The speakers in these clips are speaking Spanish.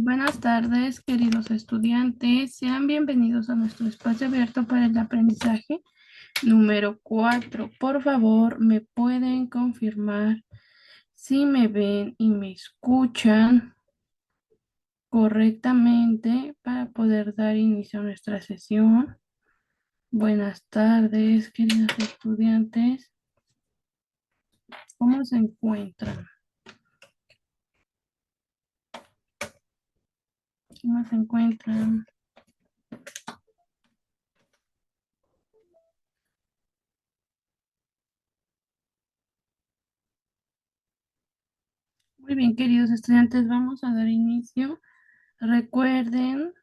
Buenas tardes, queridos estudiantes. Sean bienvenidos a nuestro espacio abierto para el aprendizaje número 4. Por favor, ¿me pueden confirmar si me ven y me escuchan correctamente para poder dar inicio a nuestra sesión? Buenas tardes, queridos estudiantes. ¿Cómo se encuentran? ¿Cómo se encuentran? Muy bien, queridos estudiantes, vamos a dar inicio. Recuerden,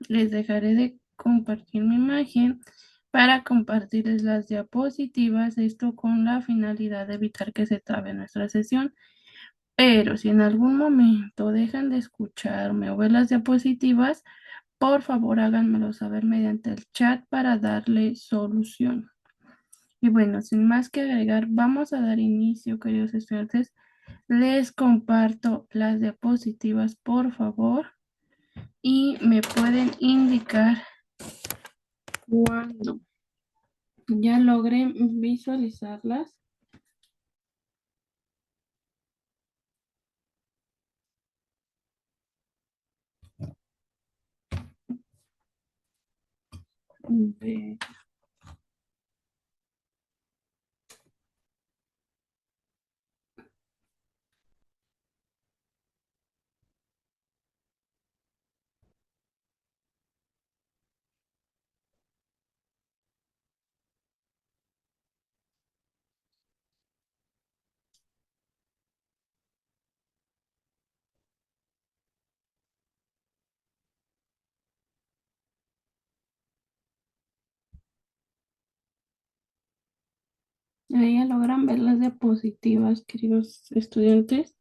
les dejaré de compartir mi imagen para compartirles las diapositivas, esto con la finalidad de evitar que se trabe nuestra sesión. Pero si en algún momento dejan de escucharme o ver las diapositivas, por favor háganmelo saber mediante el chat para darle solución. Y bueno, sin más que agregar, vamos a dar inicio, queridos estudiantes. Les comparto las diapositivas, por favor, y me pueden indicar cuando ya logré visualizarlas. Ve- Ahí ya logran ver las diapositivas, queridos estudiantes.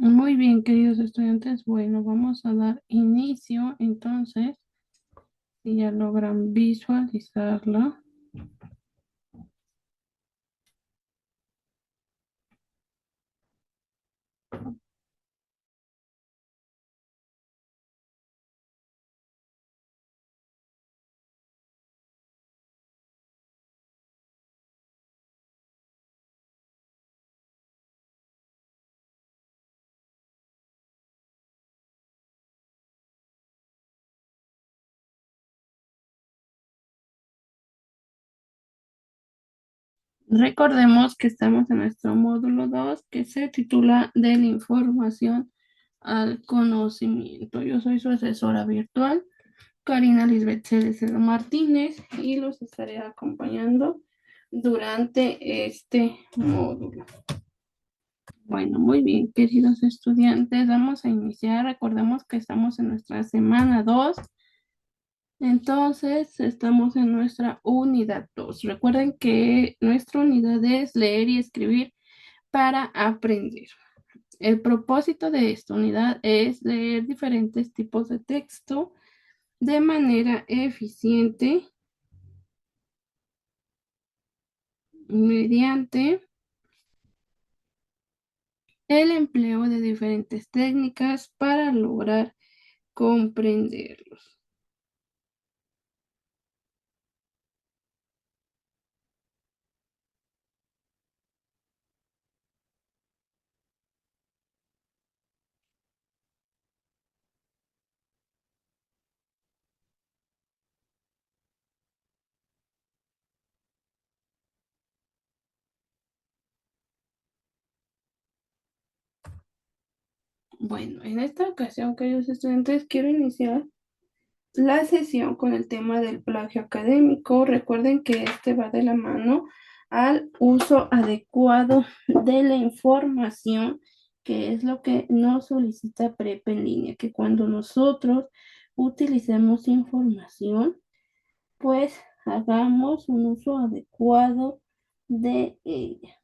Muy bien, queridos estudiantes. Bueno, vamos a dar inicio entonces. Si ya logran visualizarla. Recordemos que estamos en nuestro módulo 2 que se titula De la información al conocimiento. Yo soy su asesora virtual, Karina Lisbeth Cereceda Martínez, y los estaré acompañando durante este módulo. Bueno, muy bien, queridos estudiantes, vamos a iniciar. Recordemos que estamos en nuestra semana 2. Entonces, estamos en nuestra unidad 2. Recuerden que nuestra unidad es leer y escribir para aprender. El propósito de esta unidad es leer diferentes tipos de texto de manera eficiente mediante el empleo de diferentes técnicas para lograr comprenderlos. Bueno, en esta ocasión, queridos estudiantes, quiero iniciar la sesión con el tema del plagio académico. Recuerden que este va de la mano al uso adecuado de la información, que es lo que nos solicita PREP en línea, que cuando nosotros utilicemos información, pues hagamos un uso adecuado de ella.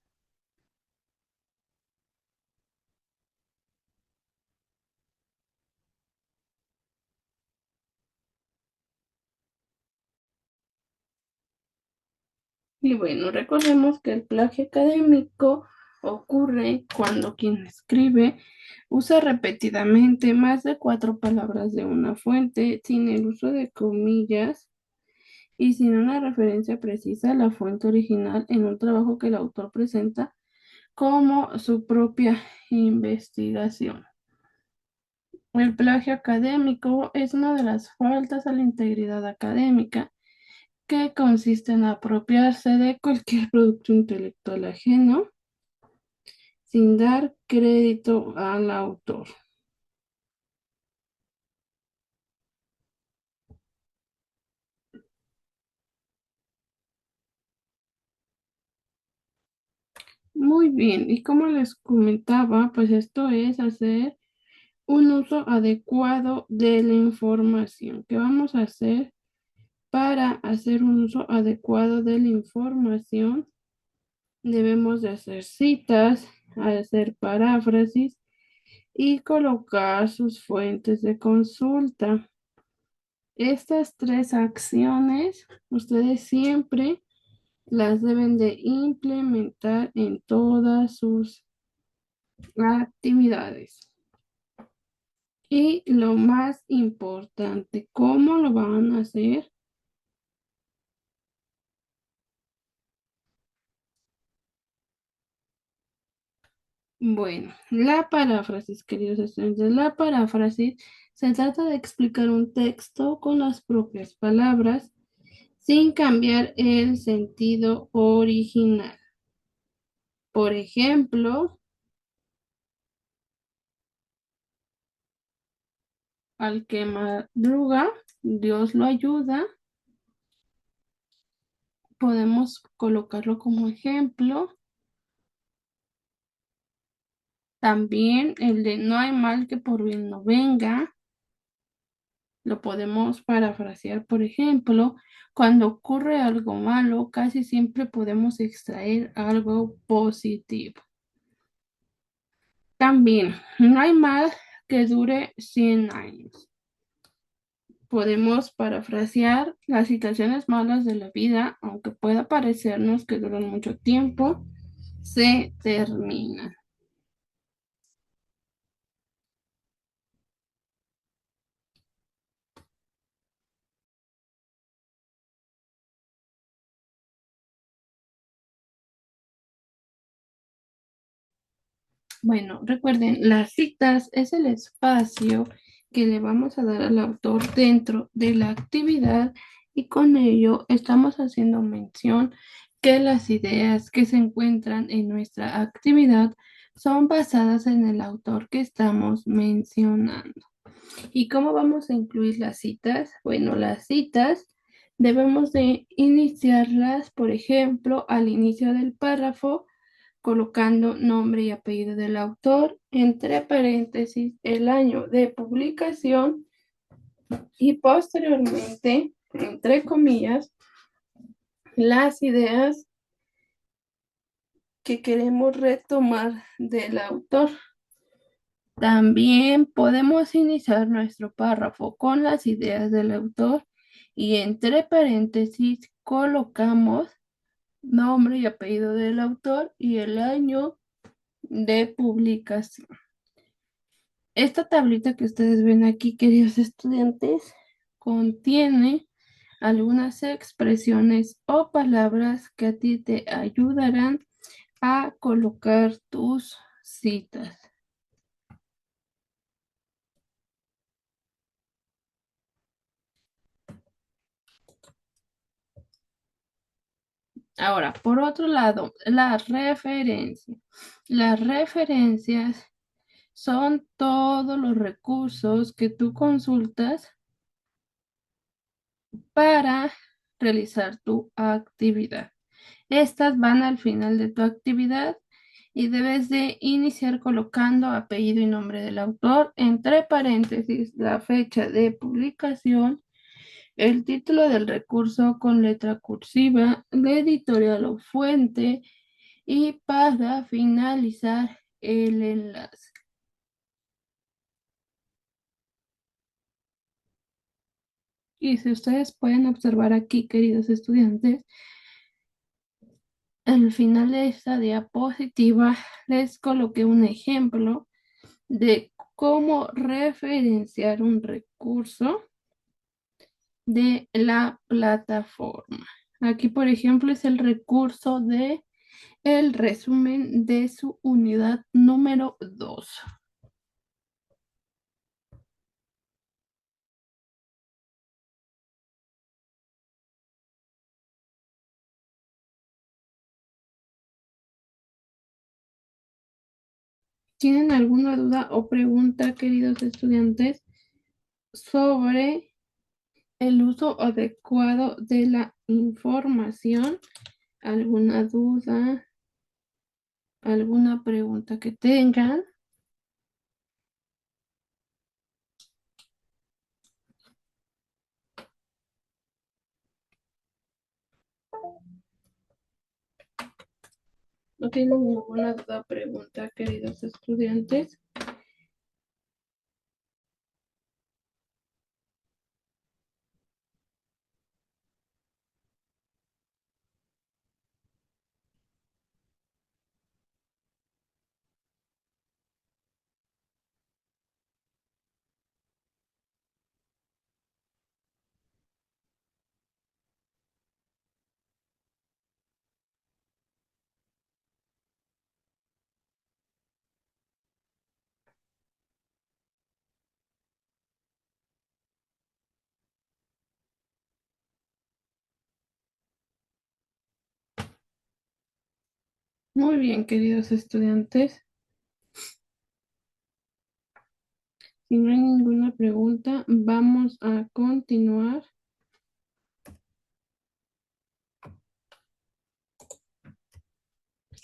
Y bueno, recordemos que el plagio académico ocurre cuando quien escribe usa repetidamente más de cuatro palabras de una fuente sin el uso de comillas y sin una referencia precisa a la fuente original en un trabajo que el autor presenta como su propia investigación. El plagio académico es una de las faltas a la integridad académica que consiste en apropiarse de cualquier producto intelectual ajeno sin dar crédito al autor. Muy bien, y como les comentaba, pues esto es hacer un uso adecuado de la información. ¿Qué vamos a hacer para hacer un uso adecuado de la información? Debemos de hacer citas, hacer paráfrasis y colocar sus fuentes de consulta. Estas tres acciones ustedes siempre las deben de implementar en todas sus actividades. Y lo más importante, ¿cómo lo van a hacer? Bueno, la paráfrasis, queridos estudiantes, la paráfrasis se trata de explicar un texto con las propias palabras sin cambiar el sentido original. Por ejemplo, al que madruga, Dios lo ayuda. Podemos colocarlo como ejemplo. También el de no hay mal que por bien no venga. Lo podemos parafrasear, por ejemplo, cuando ocurre algo malo, casi siempre podemos extraer algo positivo. También, no hay mal que dure 100 años. Podemos parafrasear las situaciones malas de la vida, aunque pueda parecernos que duran mucho tiempo, se terminan. Bueno, recuerden, las citas es el espacio que le vamos a dar al autor dentro de la actividad y con ello estamos haciendo mención que las ideas que se encuentran en nuestra actividad son basadas en el autor que estamos mencionando. ¿Y cómo vamos a incluir las citas? Bueno, las citas debemos de iniciarlas, por ejemplo, al inicio del párrafo colocando nombre y apellido del autor, entre paréntesis, el año de publicación y posteriormente, entre comillas, las ideas que queremos retomar del autor. También podemos iniciar nuestro párrafo con las ideas del autor y entre paréntesis colocamos nombre y apellido del autor y el año de publicación. Esta tablita que ustedes ven aquí, queridos estudiantes, contiene algunas expresiones o palabras que a ti te ayudarán a colocar tus citas. Ahora, por otro lado, la referencia. Las referencias son todos los recursos que tú consultas para realizar tu actividad. Estas van al final de tu actividad y debes de iniciar colocando apellido y nombre del autor, entre paréntesis, la fecha de publicación, el título del recurso con letra cursiva, la editorial o fuente y para finalizar el enlace. Y si ustedes pueden observar aquí, queridos estudiantes, al final de esta diapositiva les coloqué un ejemplo de cómo referenciar un recurso de la plataforma. Aquí, por ejemplo, es el recurso de el resumen de su unidad número 2. ¿Tienen alguna duda o pregunta, queridos estudiantes, sobre el uso adecuado de la información? ¿Alguna duda? ¿Alguna pregunta que tengan? ¿No tienen ninguna duda o pregunta, queridos estudiantes? Muy bien, queridos estudiantes. Si no hay ninguna pregunta, vamos a continuar.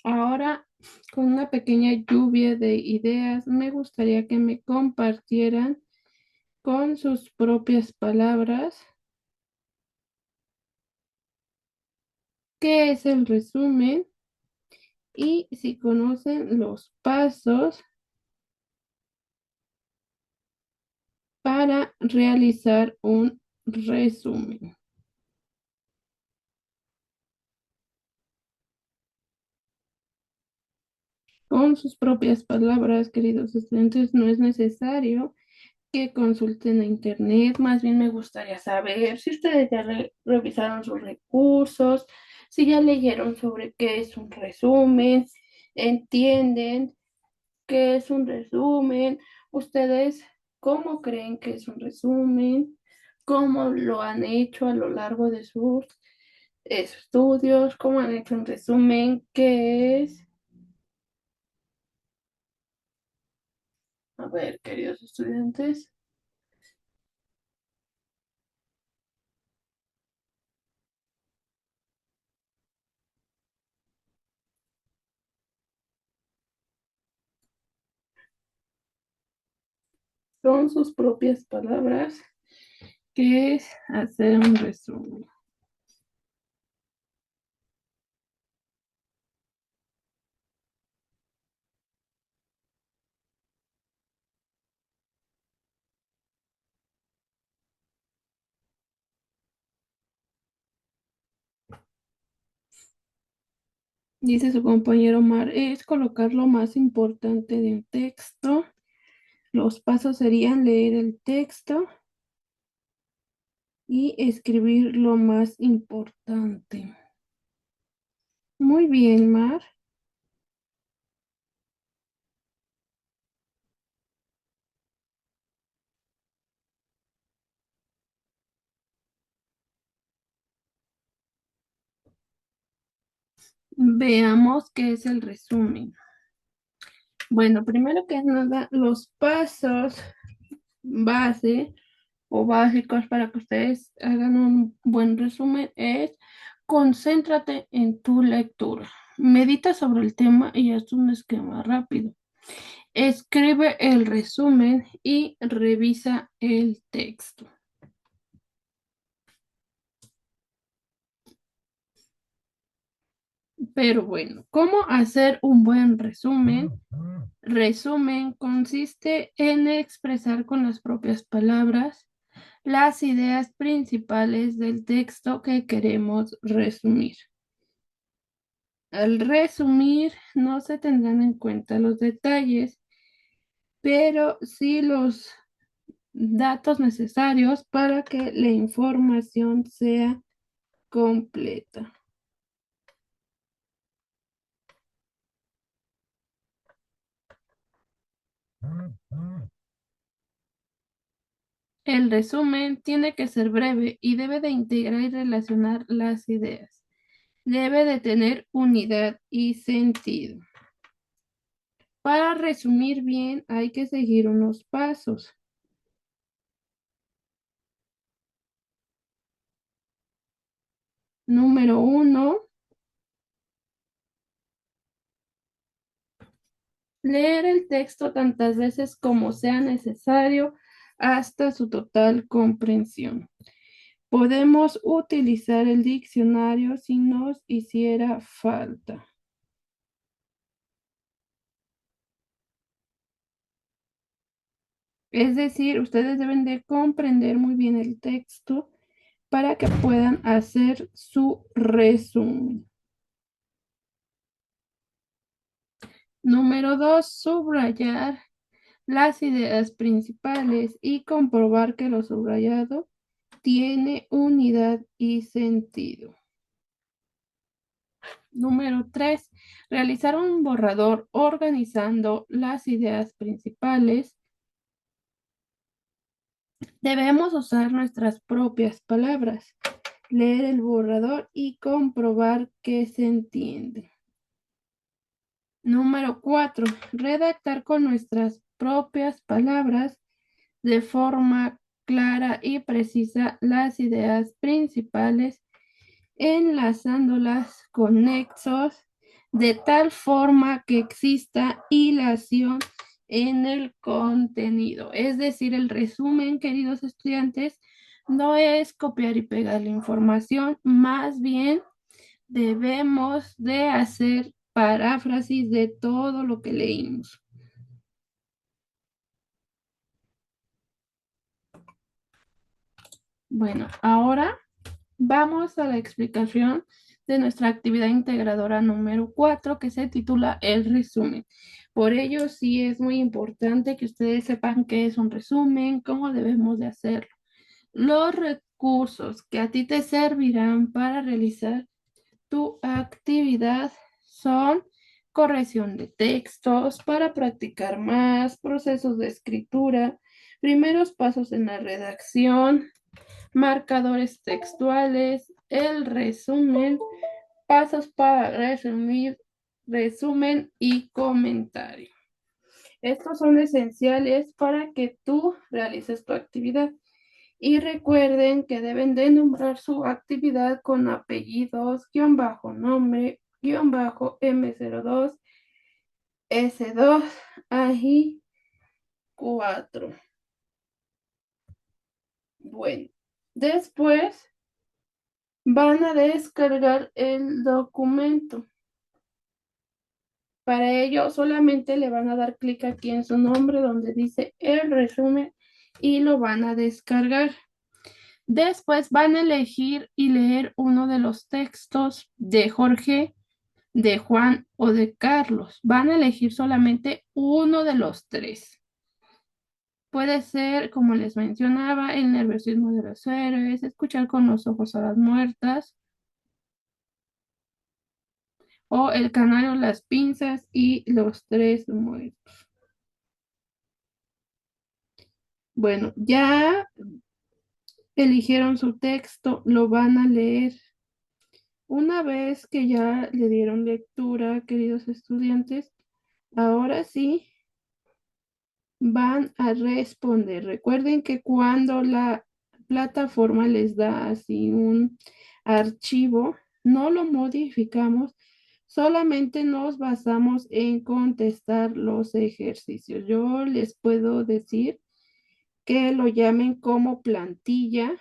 Ahora, con una pequeña lluvia de ideas, me gustaría que me compartieran con sus propias palabras qué es el resumen y si conocen los pasos para realizar un resumen. Con sus propias palabras, queridos estudiantes, no es necesario que consulten a internet, más bien me gustaría saber si ustedes ya revisaron sus recursos, si ya leyeron sobre qué es un resumen, entienden qué es un resumen, ustedes cómo creen que es un resumen, cómo lo han hecho a lo largo de sus estudios, cómo han hecho un resumen, qué es. A ver, queridos estudiantes, con sus propias palabras, ¿qué es hacer un resumen? Dice su compañero Mar, es colocar lo más importante del texto. Los pasos serían leer el texto y escribir lo más importante. Muy bien, Mar. Veamos qué es el resumen. Bueno, primero que nada, los pasos base o básicos para que ustedes hagan un buen resumen es concéntrate en tu lectura. Medita sobre el tema y haz un esquema rápido. Escribe el resumen y revisa el texto. Pero bueno, ¿cómo hacer un buen resumen? Resumen consiste en expresar con las propias palabras las ideas principales del texto que queremos resumir. Al resumir, no se tendrán en cuenta los detalles, pero sí los datos necesarios para que la información sea completa. El resumen tiene que ser breve y debe de integrar y relacionar las ideas. Debe de tener unidad y sentido. Para resumir bien hay que seguir unos pasos. Número 1, leer el texto tantas veces como sea necesario hasta su total comprensión. Podemos utilizar el diccionario si nos hiciera falta. Es decir, ustedes deben de comprender muy bien el texto para que puedan hacer su resumen. Número 2, subrayar las ideas principales y comprobar que lo subrayado tiene unidad y sentido. Número 3, realizar un borrador organizando las ideas principales. Debemos usar nuestras propias palabras, leer el borrador y comprobar que se entiende. Número 4, redactar con nuestras propias palabras de forma clara y precisa las ideas principales, enlazándolas con nexos de tal forma que exista hilación en el contenido. Es decir, el resumen, queridos estudiantes, no es copiar y pegar la información, más bien debemos de hacer paráfrasis de todo lo que leímos. Bueno, ahora vamos a la explicación de nuestra actividad integradora número 4 que se titula el resumen. Por ello, sí es muy importante que ustedes sepan qué es un resumen, cómo debemos de hacerlo. Los recursos que a ti te servirán para realizar tu actividad son corrección de textos para practicar más, procesos de escritura, primeros pasos en la redacción, marcadores textuales, el resumen, pasos para resumir, resumen y comentario. Estos son esenciales para que tú realices tu actividad. Y recuerden que deben de nombrar su actividad con apellidos, guión bajo nombre, guión bajo M02, S2, AJ 4. Bueno, después van a descargar el documento. Para ello solamente le van a dar clic aquí en su nombre donde dice el resumen y lo van a descargar. Después van a elegir y leer uno de los textos de Jorge, de Juan o de Carlos. Van a elegir solamente uno de los tres. Puede ser, como les mencionaba, el nerviosismo de los héroes, escuchar con los ojos a las muertas, o el canario, las pinzas y los tres muertos. Bueno, ya eligieron su texto, lo van a leer. Una vez que ya le dieron lectura, queridos estudiantes, ahora sí van a responder. Recuerden que cuando la plataforma les da así un archivo, no lo modificamos, Solamente nos basamos en contestar los ejercicios. Yo les puedo decir que lo llamen como plantilla,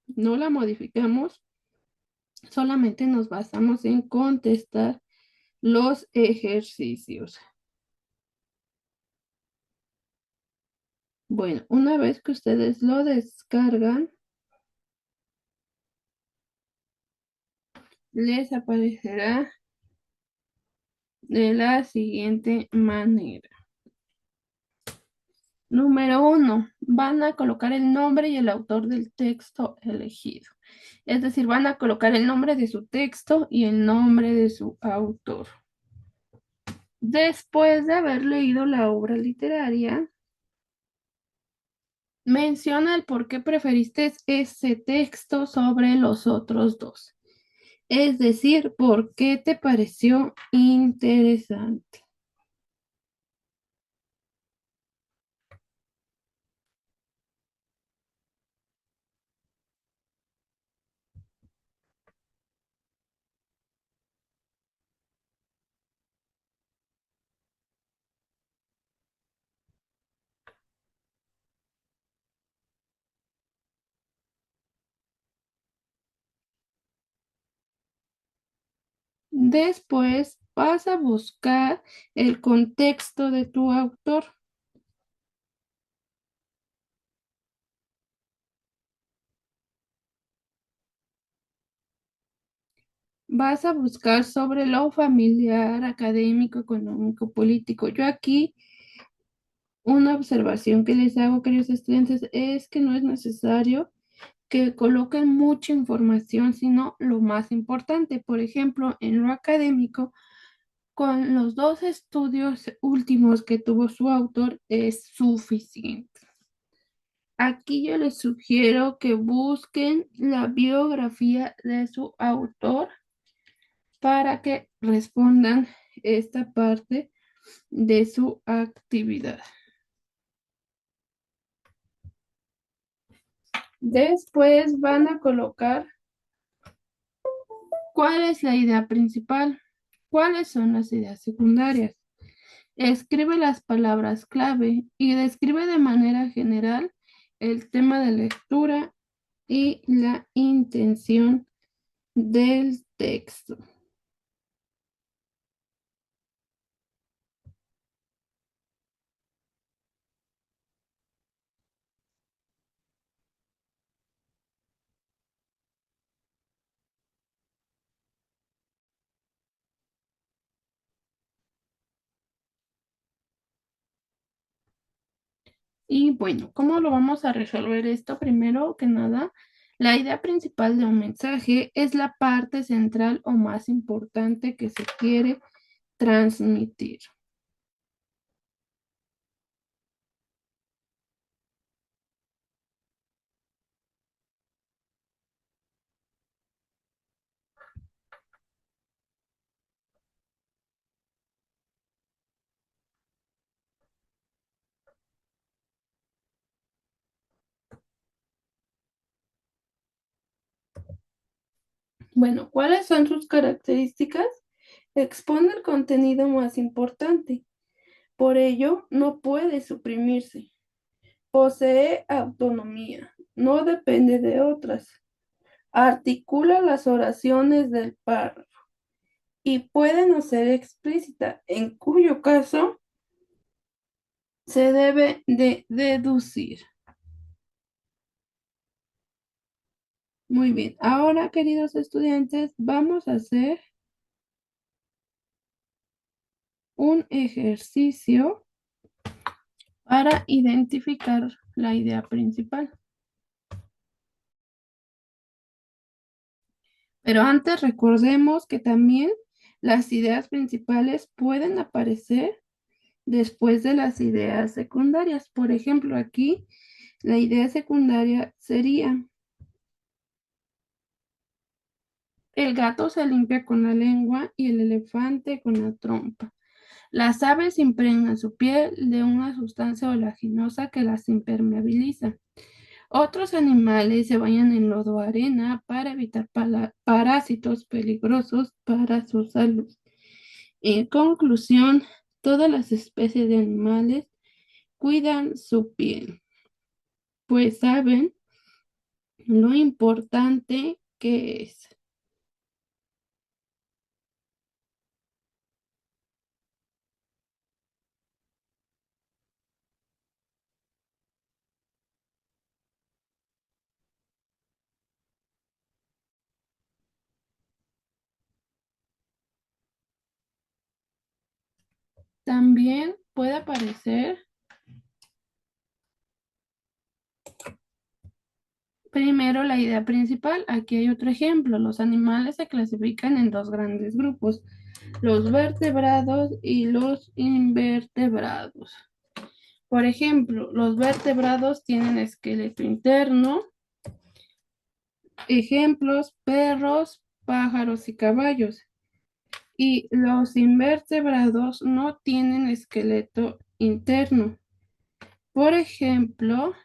no la modificamos, solamente nos basamos en contestar los ejercicios. Bueno, una vez que ustedes lo descargan, les aparecerá de la siguiente manera. Número 1, van a colocar el nombre y el autor del texto elegido. Es decir, van a colocar el nombre de su texto y el nombre de su autor. Después de haber leído la obra literaria, menciona el por qué preferiste ese texto sobre los otros dos. Es decir, por qué te pareció interesante. Después vas a buscar el contexto de tu autor. Vas a buscar sobre lo familiar, académico, económico, político. Yo aquí una observación que les hago, queridos estudiantes, es que no es necesario que coloquen mucha información, sino lo más importante. Por ejemplo, en lo académico, con los dos estudios últimos que tuvo su autor es suficiente. Aquí yo les sugiero que busquen la biografía de su autor para que respondan esta parte de su actividad. Después van a colocar cuál es la idea principal, cuáles son las ideas secundarias. Escribe las palabras clave y describe de manera general el tema de lectura y la intención del texto. Y bueno, ¿cómo lo vamos a resolver esto? Primero que nada, la idea principal de un mensaje es la parte central o más importante que se quiere transmitir. Bueno, ¿cuáles son sus características? Expone el contenido más importante. Por ello, no puede suprimirse. Posee autonomía. No depende de otras. Articula las oraciones del párrafo y puede no ser explícita, en cuyo caso se debe de deducir. Muy bien, ahora queridos estudiantes, vamos a hacer un ejercicio para identificar la idea principal. Pero antes recordemos que también las ideas principales pueden aparecer después de las ideas secundarias. Por ejemplo, aquí la idea secundaria sería: el gato se limpia con la lengua y el elefante con la trompa. Las aves impregnan su piel de una sustancia oleaginosa que las impermeabiliza. Otros animales se bañan en lodo o arena para evitar parásitos peligrosos para su salud. En conclusión, todas las especies de animales cuidan su piel, pues saben lo importante que es. También puede aparecer, primero, la idea principal. Aquí hay otro ejemplo. Los animales se clasifican en dos grandes grupos, los vertebrados y los invertebrados. Por ejemplo, los vertebrados tienen esqueleto interno. Ejemplos: perros, pájaros y caballos. Y los invertebrados no tienen esqueleto interno. Por ejemplo,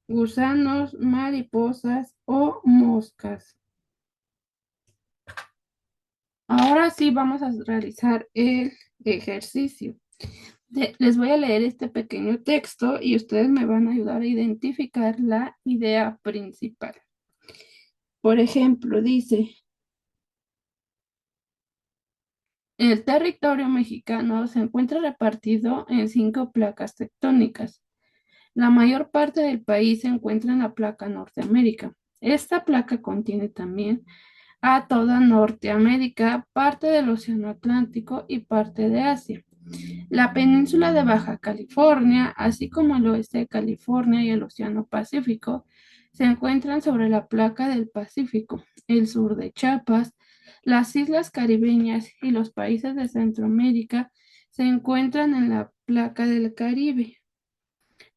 gusanos, mariposas o moscas. Ahora sí vamos a realizar el ejercicio. Les voy a leer este pequeño texto y ustedes me van a ayudar a identificar la idea principal. Por ejemplo, dice: el territorio mexicano se encuentra repartido en 5 placas tectónicas. La mayor parte del país se encuentra en la placa Norteamérica. Esta placa contiene también a toda Norteamérica, parte del Océano Atlántico y parte de Asia. La península de Baja California, así como el oeste de California y el Océano Pacífico, se encuentran sobre la placa del Pacífico. El sur de Chiapas, las islas caribeñas y los países de Centroamérica se encuentran en la placa del Caribe.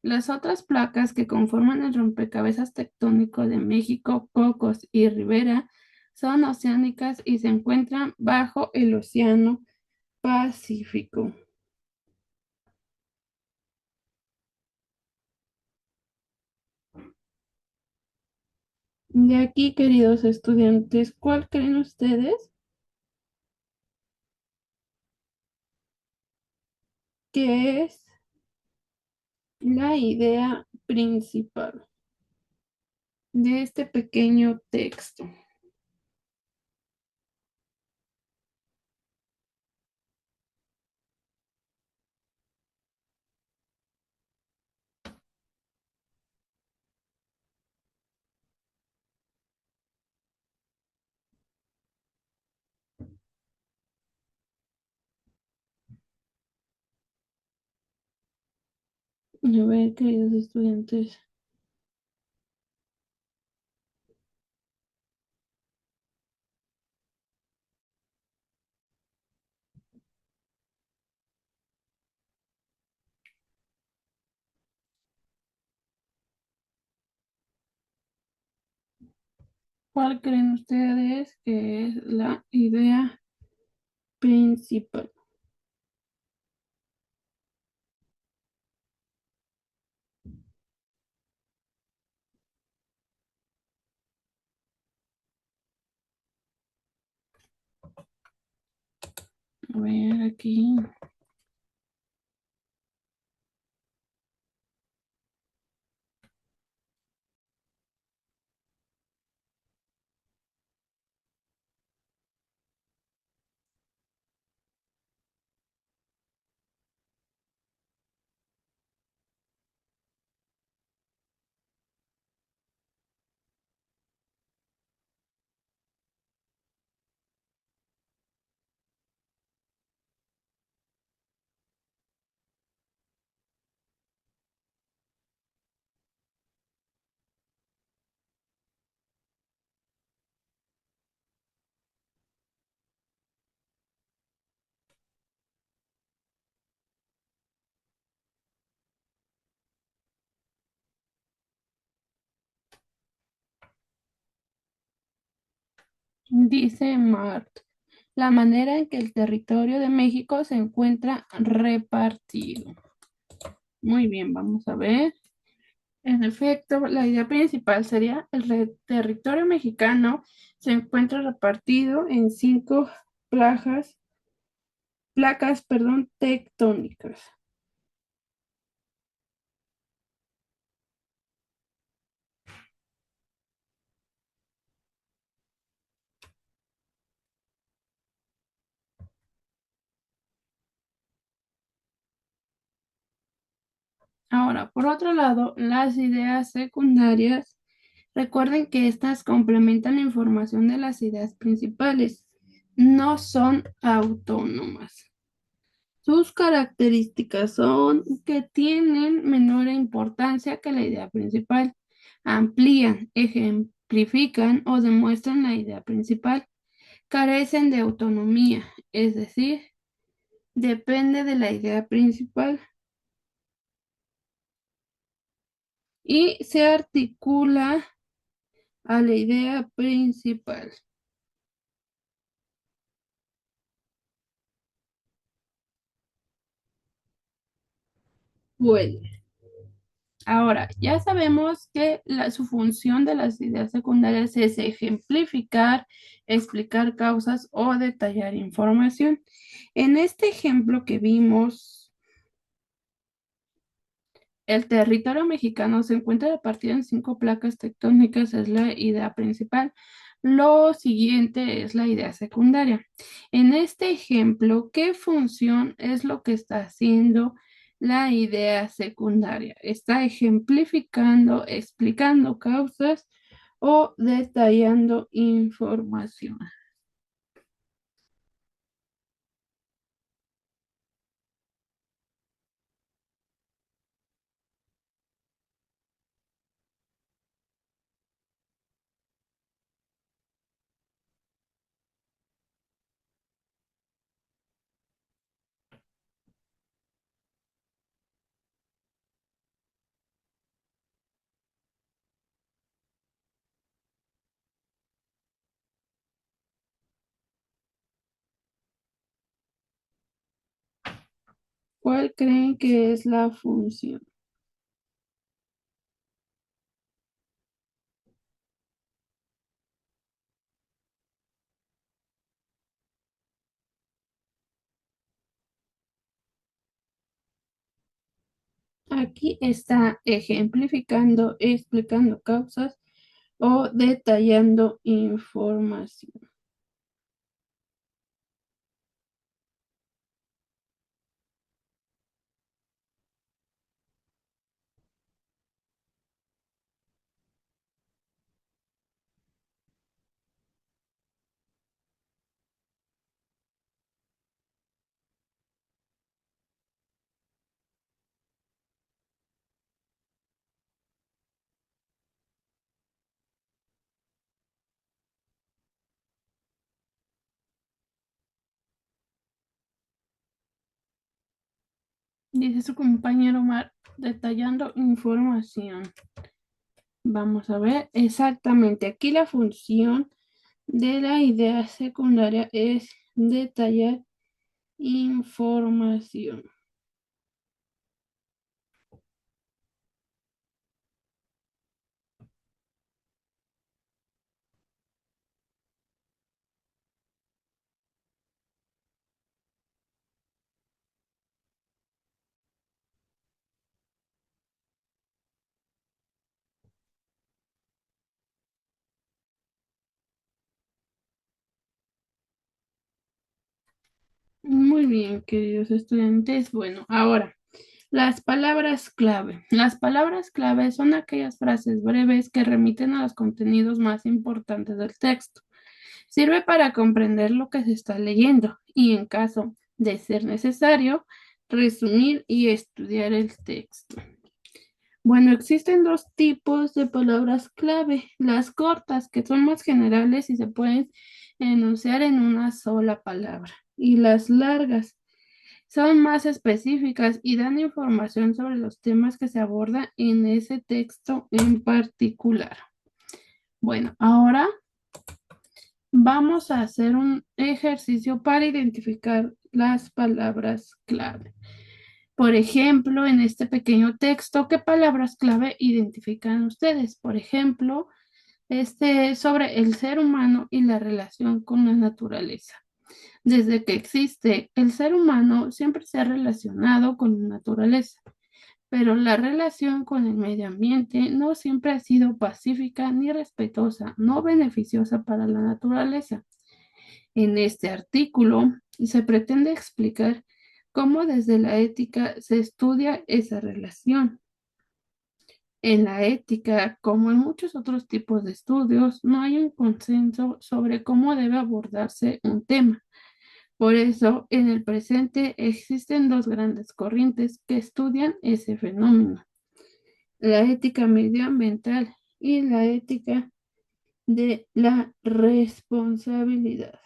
Las otras placas que conforman el rompecabezas tectónico de México, Cocos y Rivera son oceánicas y se encuentran bajo el Océano Pacífico. De aquí, queridos estudiantes, ¿cuál creen ustedes que es la idea principal de este pequeño texto? A ver, queridos estudiantes, ¿cuál creen ustedes que es la idea principal? A ver, aquí. Dice Mart, la manera en que el territorio de México se encuentra repartido. Muy bien, vamos a ver. En efecto, la idea principal sería territorio mexicano se encuentra repartido en 5 plagas placas, perdón, tectónicas. Ahora, por otro lado, las ideas secundarias, recuerden que estas complementan la información de las ideas principales, no son autónomas. Sus características son que tienen menor importancia que la idea principal, amplían, ejemplifican o demuestran la idea principal, carecen de autonomía, es decir, depende de la idea principal y se articula a la idea principal. Bueno, ahora ya sabemos que su función de las ideas secundarias es ejemplificar, explicar causas o detallar información. En este ejemplo que vimos, el territorio mexicano se encuentra repartido en 5 placas tectónicas, es la idea principal. Lo siguiente es la idea secundaria. En este ejemplo, ¿qué función es lo que está haciendo la idea secundaria? Está ejemplificando, explicando causas o detallando información. ¿Cuál creen que es la función? Aquí está ejemplificando, explicando causas o detallando información. Dice su compañero Omar, detallando información. Vamos a ver exactamente. Aquí la función de la idea secundaria es detallar información. Muy bien, queridos estudiantes. Bueno, ahora, las palabras clave. Las palabras clave son aquellas frases breves que remiten a los contenidos más importantes del texto. Sirve para comprender lo que se está leyendo y, en caso de ser necesario, resumir y estudiar el texto. Bueno, existen dos tipos de palabras clave, las cortas, que son más generales y se pueden enunciar en una sola palabra, y las largas, son más específicas y dan información sobre los temas que se abordan en ese texto en particular. Bueno, ahora vamos a hacer un ejercicio para identificar las palabras clave. Por ejemplo, en este pequeño texto, ¿qué palabras clave identifican ustedes? Por ejemplo, este es sobre el ser humano y la relación con la naturaleza. Desde que existe, el ser humano siempre se ha relacionado con la naturaleza, pero la relación con el medio ambiente no siempre ha sido pacífica ni respetuosa, no beneficiosa para la naturaleza. En este artículo se pretende explicar cómo desde la ética se estudia esa relación. En la ética, como en muchos otros tipos de estudios, no hay un consenso sobre cómo debe abordarse un tema. Por eso, en el presente existen dos grandes corrientes que estudian ese fenómeno: la ética medioambiental y la ética de la responsabilidad.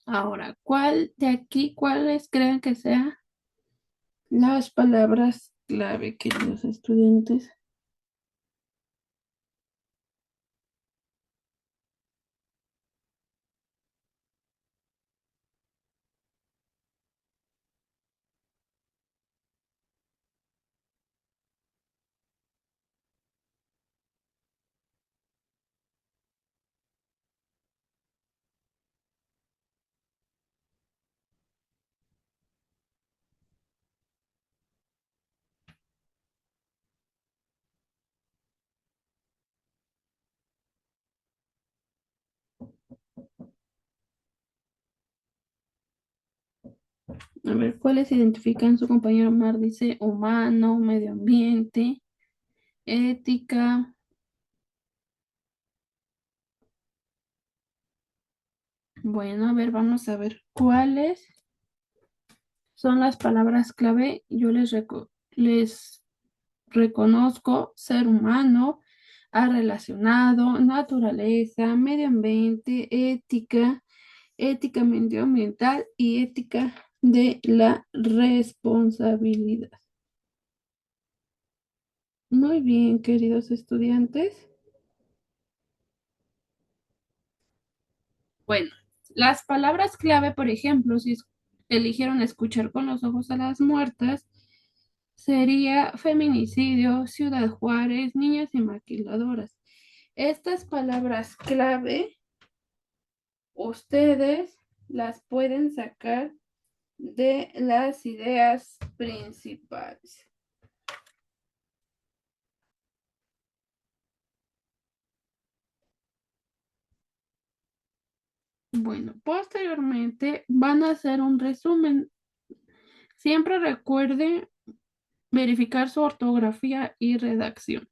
Ahora, ¿cuál de aquí, cuáles creen que sean las palabras clave, queridos estudiantes? A ver, ¿cuáles identifican su compañero Mar? Dice humano, medio ambiente, ética. Bueno, a ver, vamos a ver cuáles son las palabras clave. Yo les reconozco ser humano, a relacionado, naturaleza, medio ambiente, ética, ética medioambiental y ética de la responsabilidad. Muy bien, queridos estudiantes. Bueno, las palabras clave, por ejemplo, si eligieron escuchar con los ojos a las muertas, sería feminicidio, Ciudad Juárez, niñas y maquiladoras. Estas palabras clave, ustedes las pueden sacar de las ideas principales. Bueno, posteriormente van a hacer un resumen. Siempre recuerde verificar su ortografía y redacción.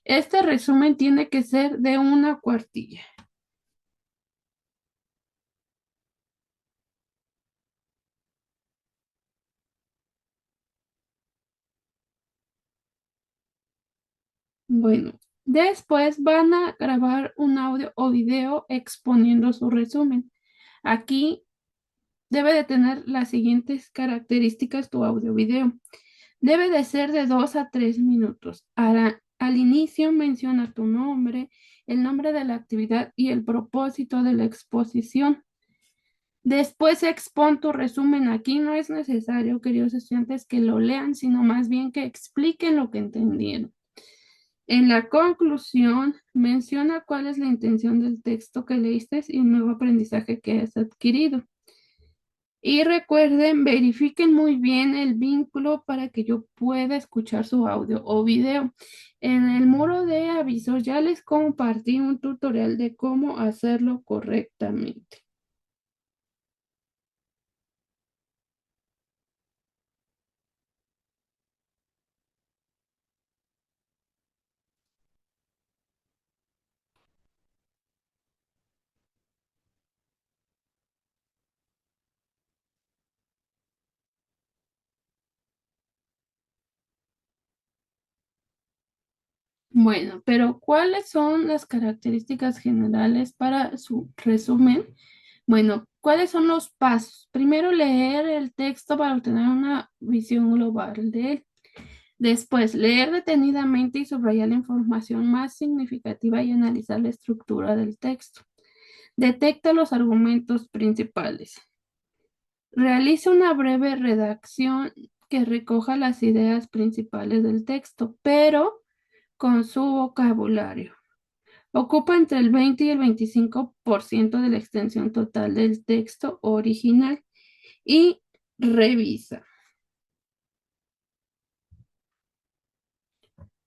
Este resumen tiene que ser de una cuartilla. Bueno, después van a grabar un audio o video exponiendo su resumen. Aquí debe de tener las siguientes características tu audio video. Debe de ser de 2 a 3 minutos. Al inicio menciona tu nombre, el nombre de la actividad y el propósito de la exposición. Después expon tu resumen. Aquí no es necesario, queridos estudiantes, que lo lean, sino más bien que expliquen lo que entendieron. En la conclusión, menciona cuál es la intención del texto que leíste y un nuevo aprendizaje que has adquirido. Y recuerden, verifiquen muy bien el vínculo para que yo pueda escuchar su audio o video. En el muro de avisos ya les compartí un tutorial de cómo hacerlo correctamente. Bueno, pero ¿cuáles son las características generales para su resumen Bueno, ¿cuáles son los pasos? Primero, leer el texto para obtener una visión global de él. Después, leer detenidamente y subrayar la información más significativa y analizar la estructura del texto. Detecta los argumentos principales. Realiza una breve redacción que recoja las ideas principales del texto, pero con su vocabulario. Ocupa entre el 20 y el 25% de la extensión total del texto original y revisa.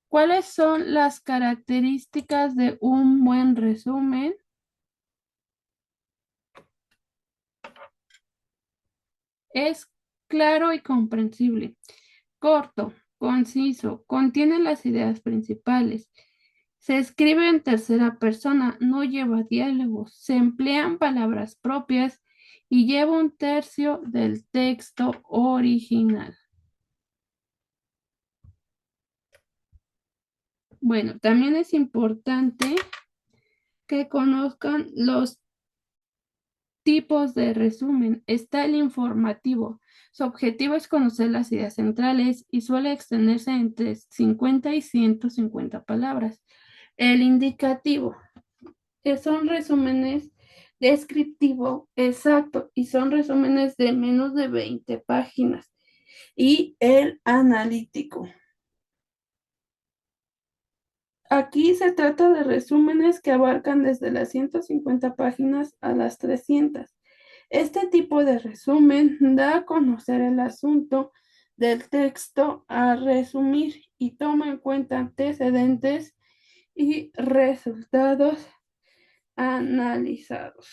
¿Cuáles son las características de un buen resumen? Es claro y comprensible, corto, conciso, contiene las ideas principales. Se escribe en tercera persona, no lleva diálogos, se emplean palabras propias y lleva un tercio del texto original. Bueno, también es importante que conozcan los tipos de resumen. Está el informativo. Su objetivo es conocer las ideas centrales y suele extenderse entre 50 y 150 palabras. El indicativo. Son resúmenes descriptivo exacto y son resúmenes de menos de 20 páginas. Y el analítico. Aquí se trata de resúmenes que abarcan desde las 150 páginas a las 300. Este tipo de resumen da a conocer el asunto del texto a resumir y toma en cuenta antecedentes y resultados analizados.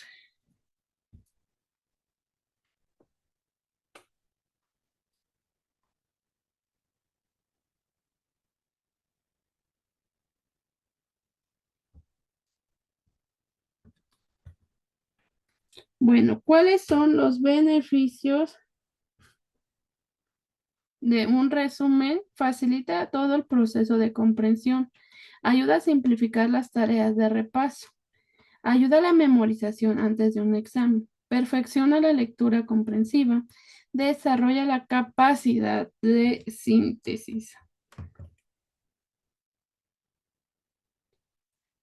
Bueno, ¿cuáles son los beneficios de un resumen? Facilita todo el proceso de comprensión, ayuda a simplificar las tareas de repaso, ayuda a la memorización antes de un examen, perfecciona la lectura comprensiva, desarrolla la capacidad de síntesis.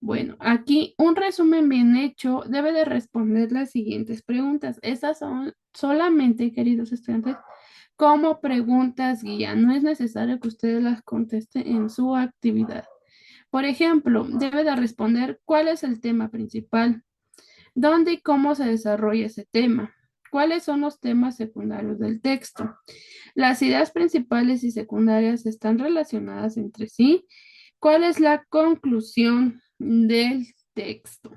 Bueno, aquí un resumen bien hecho debe de responder las siguientes preguntas. Estas son solamente, queridos estudiantes, como preguntas guía. No es necesario que ustedes las contesten en su actividad. Por ejemplo, debe de responder cuál es el tema principal, dónde y cómo se desarrolla ese tema, cuáles son los temas secundarios del texto. Las ideas principales y secundarias están relacionadas entre sí. ¿Cuál es la conclusión del texto?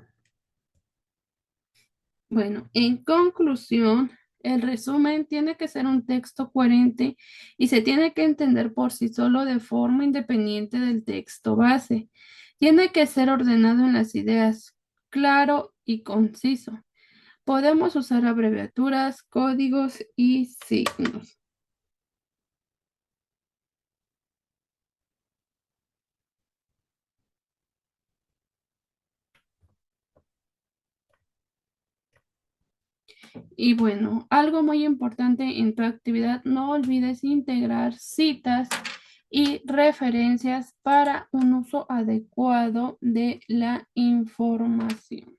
Bueno, en conclusión, el resumen tiene que ser un texto coherente y se tiene que entender por sí solo de forma independiente del texto base. Tiene que ser ordenado en las ideas, claro y conciso. Podemos usar abreviaturas, códigos y signos. Y bueno, algo muy importante en tu actividad, no olvides integrar citas y referencias para un uso adecuado de la información.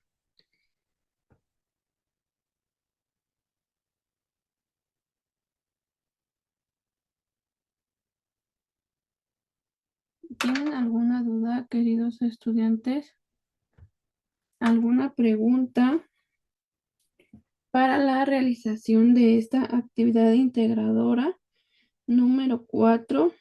¿Tienen alguna duda, queridos estudiantes? ¿Alguna pregunta para la realización de esta actividad integradora número 4?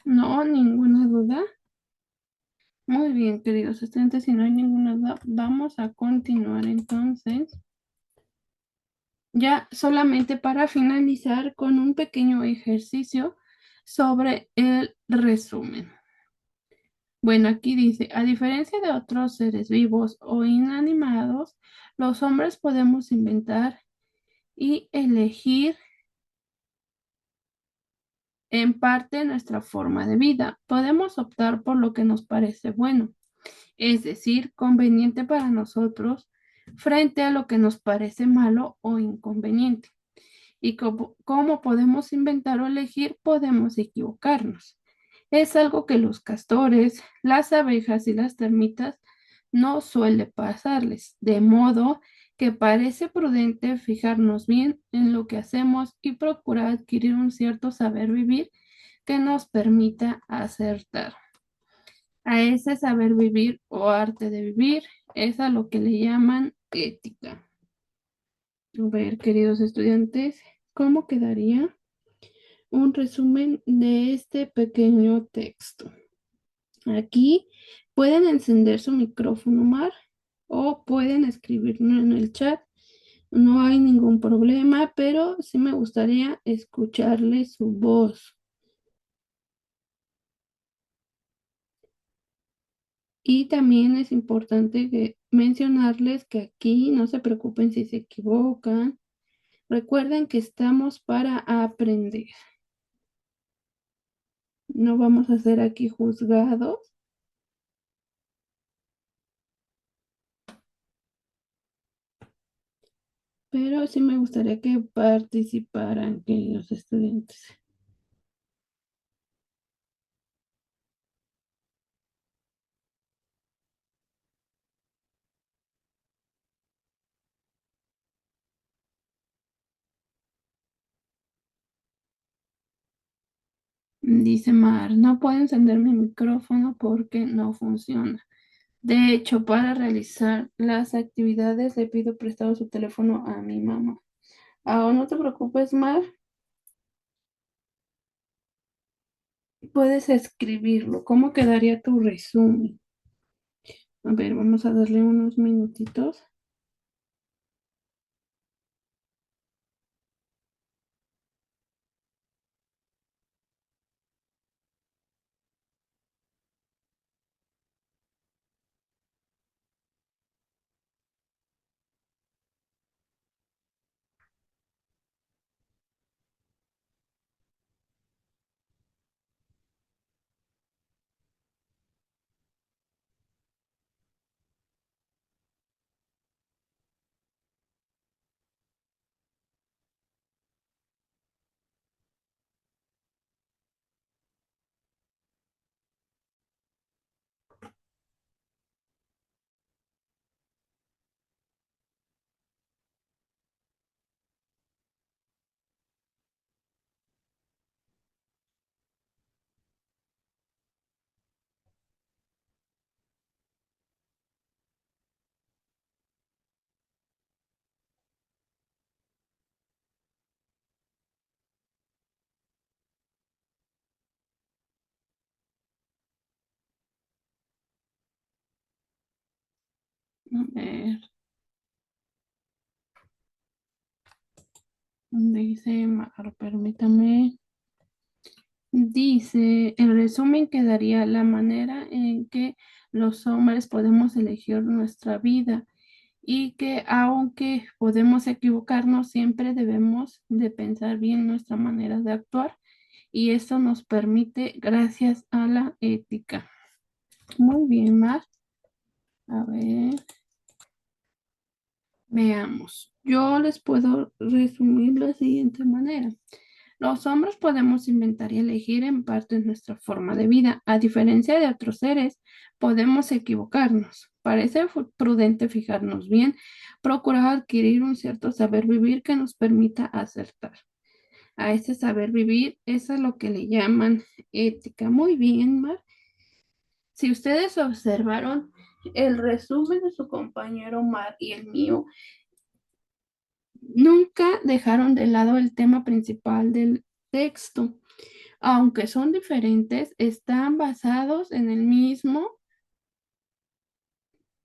No, ninguna duda. Muy bien, queridos estudiantes, si no hay ninguna duda, vamos a continuar entonces. Ya solamente para finalizar con un pequeño ejercicio sobre el resumen. Bueno, aquí dice, a diferencia de otros seres vivos o inanimados, los hombres podemos inventar y elegir en parte nuestra forma de vida. Podemos optar por lo que nos parece bueno, es decir, conveniente para nosotros, frente a lo que nos parece malo o inconveniente. Y como podemos inventar o elegir, podemos equivocarnos. Es algo que los castores, las abejas y las termitas no suele pasarles, de modo que parece prudente fijarnos bien en lo que hacemos y procurar adquirir un cierto saber vivir que nos permita acertar. A ese saber vivir o arte de vivir es a lo que le llaman ética. A ver, queridos estudiantes, ¿cómo quedaría un resumen de este pequeño texto? Aquí pueden encender su micrófono, Mar, o pueden escribirme en el chat. No hay ningún problema, pero sí me gustaría escucharle su voz. Y también es importante mencionarles que aquí no se preocupen si se equivocan. Recuerden que estamos para aprender. No vamos a ser aquí juzgados. Pero sí me gustaría que participaran, queridos estudiantes. Dice Mar, no puedo encender mi micrófono porque no funciona. De hecho, para realizar las actividades le pido prestado su teléfono a mi mamá. Ah, no te preocupes, Mar, puedes escribirlo. ¿Cómo quedaría tu resumen? A ver, vamos a darle unos minutitos. A ver, dice Mar, permítame. Dice, en resumen quedaría la manera en que los hombres podemos elegir nuestra vida y que aunque podemos equivocarnos, siempre debemos de pensar bien nuestra manera de actuar y eso nos permite gracias a la ética. Muy bien, Mar. A ver, veamos. Yo les puedo resumir de la siguiente manera. Los hombres podemos inventar y elegir en parte nuestra forma de vida. A diferencia de otros seres, podemos equivocarnos. Parece prudente fijarnos bien, procurar adquirir un cierto saber vivir que nos permita acertar. A ese saber vivir es a lo que le llaman ética. Muy bien, Mar. Si ustedes observaron el resumen de su compañero Mar y el mío, nunca dejaron de lado el tema principal del texto. Aunque son diferentes, están basados en el mismo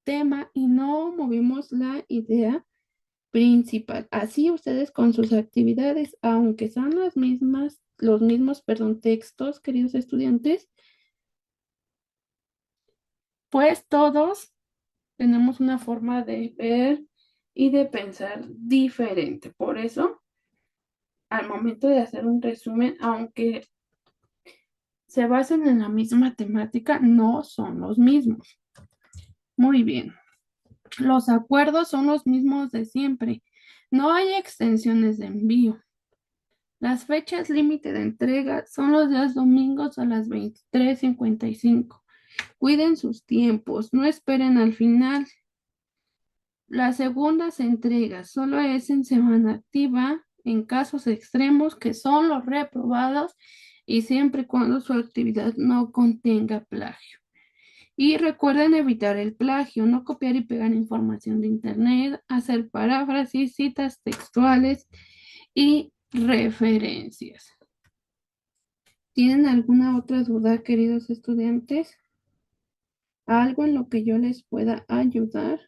tema y no movimos la idea principal. Así ustedes con sus actividades, aunque son las mismas, los mismos, perdón, textos, queridos estudiantes, pues todos tenemos una forma de ver y de pensar diferente. Por eso, al momento de hacer un resumen, aunque se basen en la misma temática, no son los mismos. Muy bien. Los acuerdos son los mismos de siempre. No hay extensiones de envío. Las fechas límite de entrega son los días domingos a las 23:55. Cuiden sus tiempos, no esperen al final. Las segundas entregas solo es en semana activa en casos extremos que son los reprobados y siempre y cuando su actividad no contenga plagio. Y recuerden evitar el plagio, no copiar y pegar información de internet, hacer paráfrasis, citas textuales y referencias. ¿Tienen alguna otra duda, queridos estudiantes? ¿Algo en lo que yo les pueda ayudar?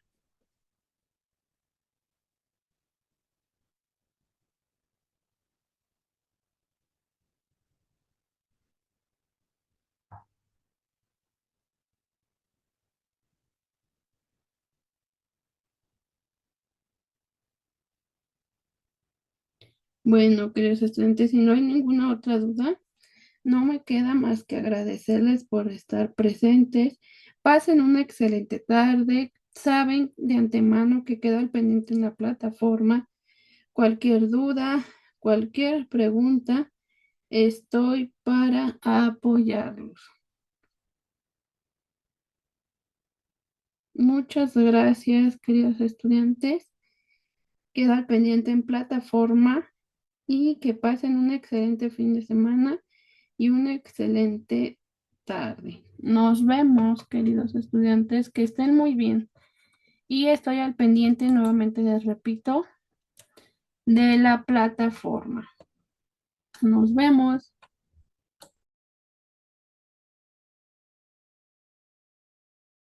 Bueno, queridos estudiantes, si no hay ninguna otra duda, no me queda más que agradecerles por estar presentes. Pasen una excelente tarde. Saben de antemano que quedo al pendiente en la plataforma. Cualquier duda, cualquier pregunta, estoy para apoyarlos. Muchas gracias, queridos estudiantes. Quedo al pendiente en plataforma y que pasen un excelente fin de semana y una excelente tarde. Nos vemos, queridos estudiantes, que estén muy bien. Y estoy al pendiente, nuevamente les repito, de la plataforma. Nos vemos.